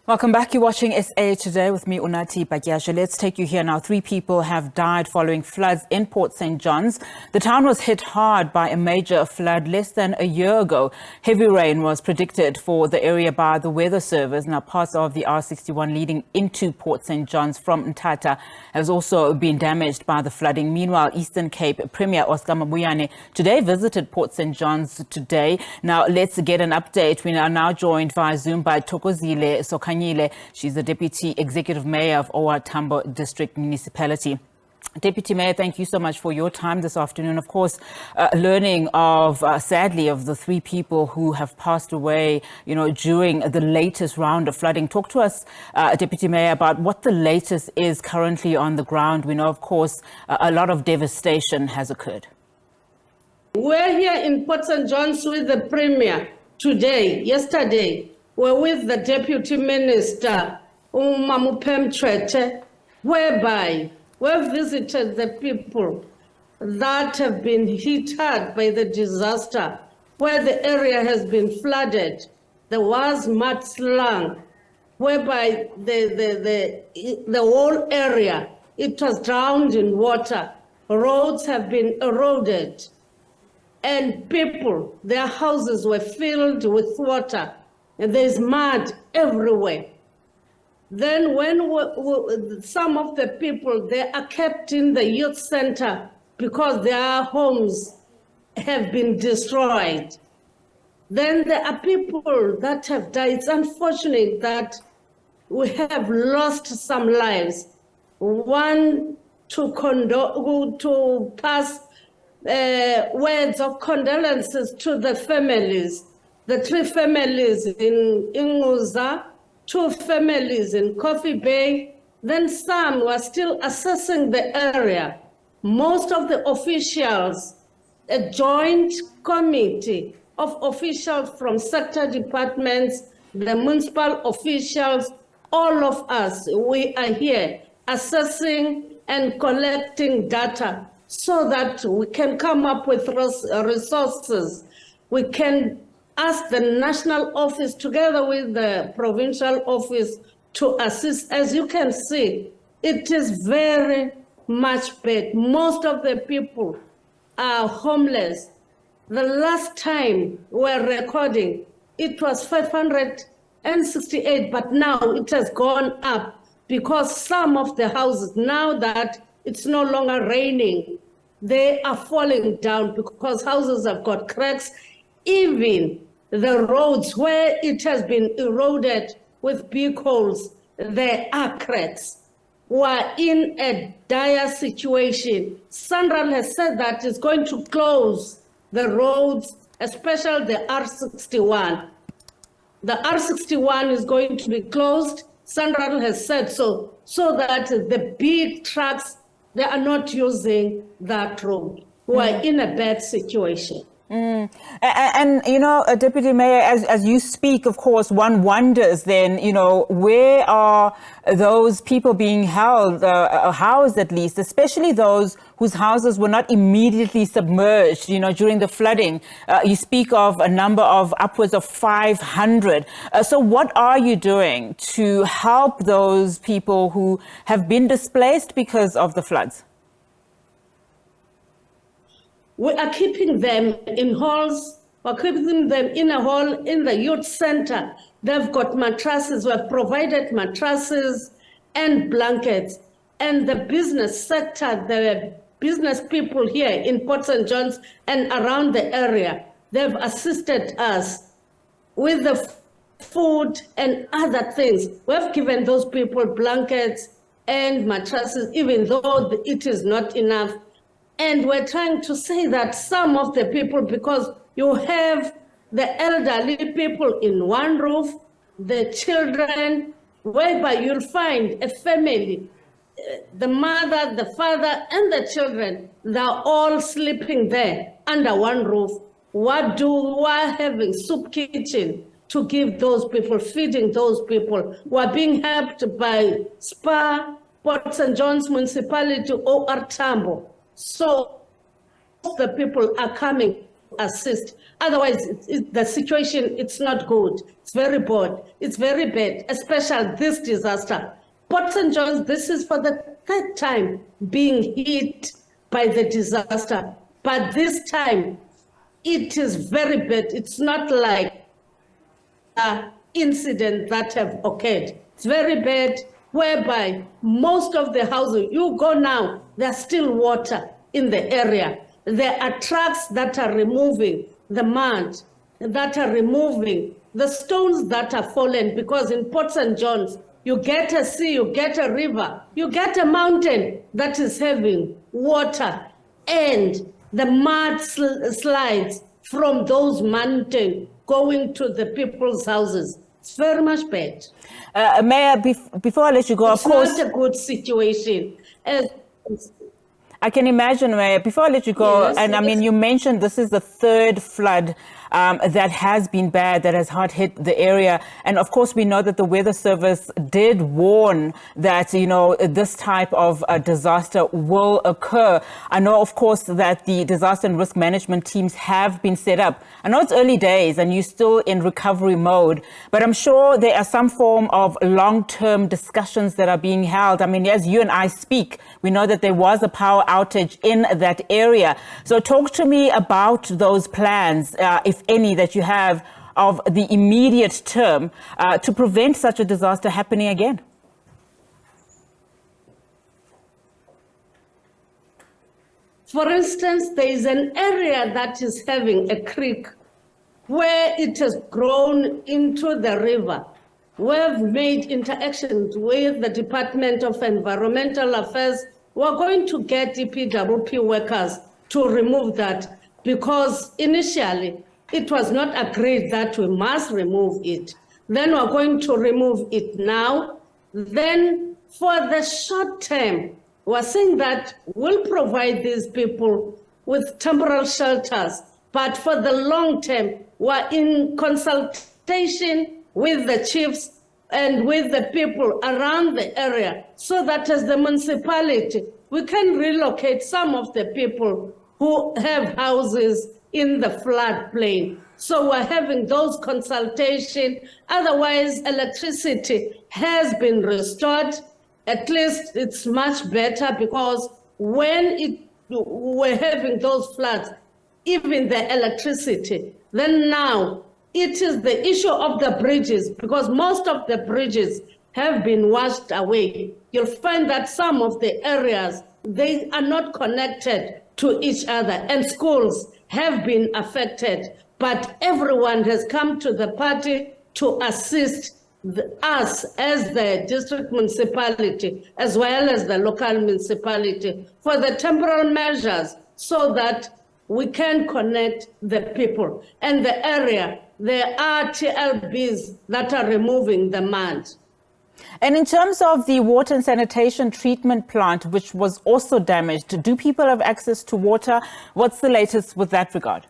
Welcome back. You're watching SA Today with me, Mthatha. Let's take you here now. 3 people have died following floods in Port St. John's. The town was hit hard by a major flood less than a year ago. Heavy rain was predicted for the area by the weather service. Now, parts of the R61 leading into Port St. John's from Mthatha has also been damaged by the flooding. Meanwhile, Eastern Cape Premier Oscar Mabuyane today visited Port St. John's today. Now, let's get an update. We are now joined via Zoom by Thokozile Sokhanyile. She's the Deputy Executive Mayor of O.R. Tambo District Municipality. Deputy Mayor, thank you so much for your time this afternoon. Of course, learning of, sadly, of the 3 people who have passed away, during the latest round of flooding. Talk to us, Deputy Mayor, about what the latest is currently on the ground. We know, of course, a lot of devastation has occurred. We're here in Port St. John's with the Premier yesterday. We're with the Deputy Minister, Mthatha, whereby we've visited the people that have been hit hard by the disaster, where the area has been flooded. There was mudslung, whereby the whole area, it was drowned in water. Roads have been eroded, and people, their houses were filled with water. And there's mud everywhere. Then when some of the people, they are kept in the youth center because their homes have been destroyed. Then there are people that have died. It's unfortunate that we have lost some lives. One to pass words of condolences to the families. The 3 families in Inguza, 2 families in Coffee Bay, then some were still assessing the area. Most of the officials, a joint committee of officials from sector departments, the municipal officials, all of us, we are here assessing and collecting data so that we can come up with resources. We can ask the national office together with the provincial office to assist. As you can see, it is very much bad. Most of the people are homeless. The last time we're recording, it was 568, but now it has gone up because some of the houses, now that it's no longer raining, they are falling down because houses have got cracks. Even the roads where it has been eroded with big holes, there are cracks. We're in a dire situation. SANRAL has said that it's going to close the roads, especially the R61. The R61 is going to be closed. SANRAL has said so that the big trucks, they are not using that road. We're in a bad situation. And Deputy Mayor, as you speak, of course, one wonders then, where are those people being held, housed at least, especially those whose houses were not immediately submerged, during the flooding. You speak of a number of upwards of 500. So what are you doing to help those people who have been displaced because of the floods? We are keeping them in halls. We're keeping them in a hall in the youth center. They've got mattresses. We've provided mattresses and blankets. And the business sector, the business people here in Port St. John's and around the area, they've assisted us with the food and other things. We've given those people blankets and mattresses, even though it is not enough. And we're trying to say that some of the people, because you have the elderly people in one roof, the children, whereby you'll find a family, the mother, the father, and the children, they're all sleeping there under one roof. We're having soup kitchen to give those people, feeding those people. We're being helped by SPA, Port St. John's Municipality, O.R. Tambo. So the people are coming. assist. Otherwise, the situation, it's not good. It's very bad. It's very bad, especially this disaster. Port St. John's, this is for the third time being hit by the disaster. But this time, it is very bad. It's not like incidents that have occurred. It's very bad, whereby most of the houses, you go now, there's still water in the area. There are trucks that are removing the mud, that are removing the stones that are fallen, because in Port St. John's, you get a sea, you get a river, you get a mountain that is having water, and the mud slides from those mountains going to the people's houses. It's very much bad. Mayor, before I let you go, of course, it's not a good situation. I can imagine, Mayor, before I let you go, yes, and I mean, you mentioned this is the third flood that has been bad, that has hard hit the area. And of course, we know that the Weather Service did warn that, you know, this type of disaster will occur. I know, of course, that the disaster and risk management teams have been set up. I know it's early days and you're still in recovery mode, but I'm sure there are some form of long-term discussions that are being held. I mean, as you and I speak, we know that there was a power outage in that area. So talk to me about those plans, if any, that you have of the immediate term to prevent such a disaster happening again. For instance, there is an area that is having a creek where it has grown into the river. We've made interactions with the Department of Environmental Affairs. We're going to get EPWP workers to remove that, because initially it was not agreed that we must remove it. Then we're going to remove it now. Then for the short term, we're saying that we'll provide these people with temporary shelters. But for the long term, we're in consultation with the chiefs and with the people around the area, so that as the municipality, we can relocate some of the people who have houses in the floodplain. So we're having those consultations. Otherwise, electricity has been restored. At least it's much better, because when we're having those floods, even the electricity, then now it is the issue of the bridges, because most of the bridges have been washed away. You'll find that some of the areas, they are not connected to each other, and schools have been affected. But everyone has come to the party to assist us as the district municipality, as well as the local municipality, for the temporal measures, so that we can connect the people. And the area, there are TLBs that are removing the mud. And in terms of the water and sanitation treatment plant, which was also damaged, do people have access to water? What's the latest with that regard?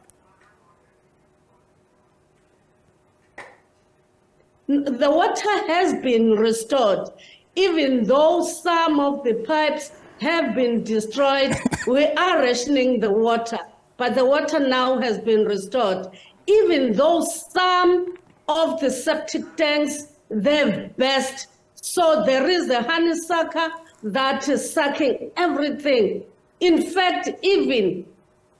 The water has been restored. Even though some of the pipes have been destroyed, we are rationing the water, but the water now has been restored. Even though some of the septic tanks, they've burst, so there is a honeysucker that is sucking everything. In fact, even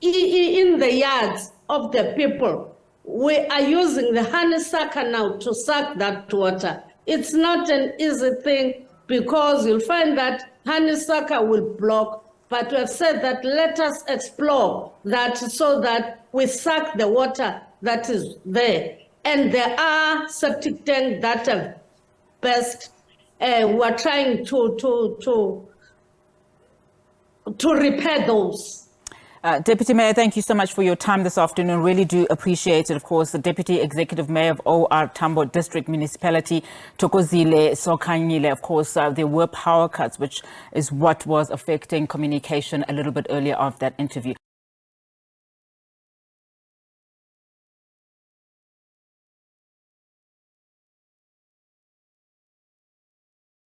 in the yards of the people, we are using the honeysucker now to suck that water. It's not an easy thing, because you'll find that honeysucker will block, but we have said that let us explore that, so that we suck the water that is there. And there are septic tanks that have burst. We're trying to repair those. Deputy Mayor, thank you so much for your time this afternoon. Really do appreciate it. Of course, the Deputy Executive Mayor of O.R. Tambo District Municipality, Thokozile Sokhanyile. Of course, there were power cuts, which is what was affecting communication a little bit earlier of that interview.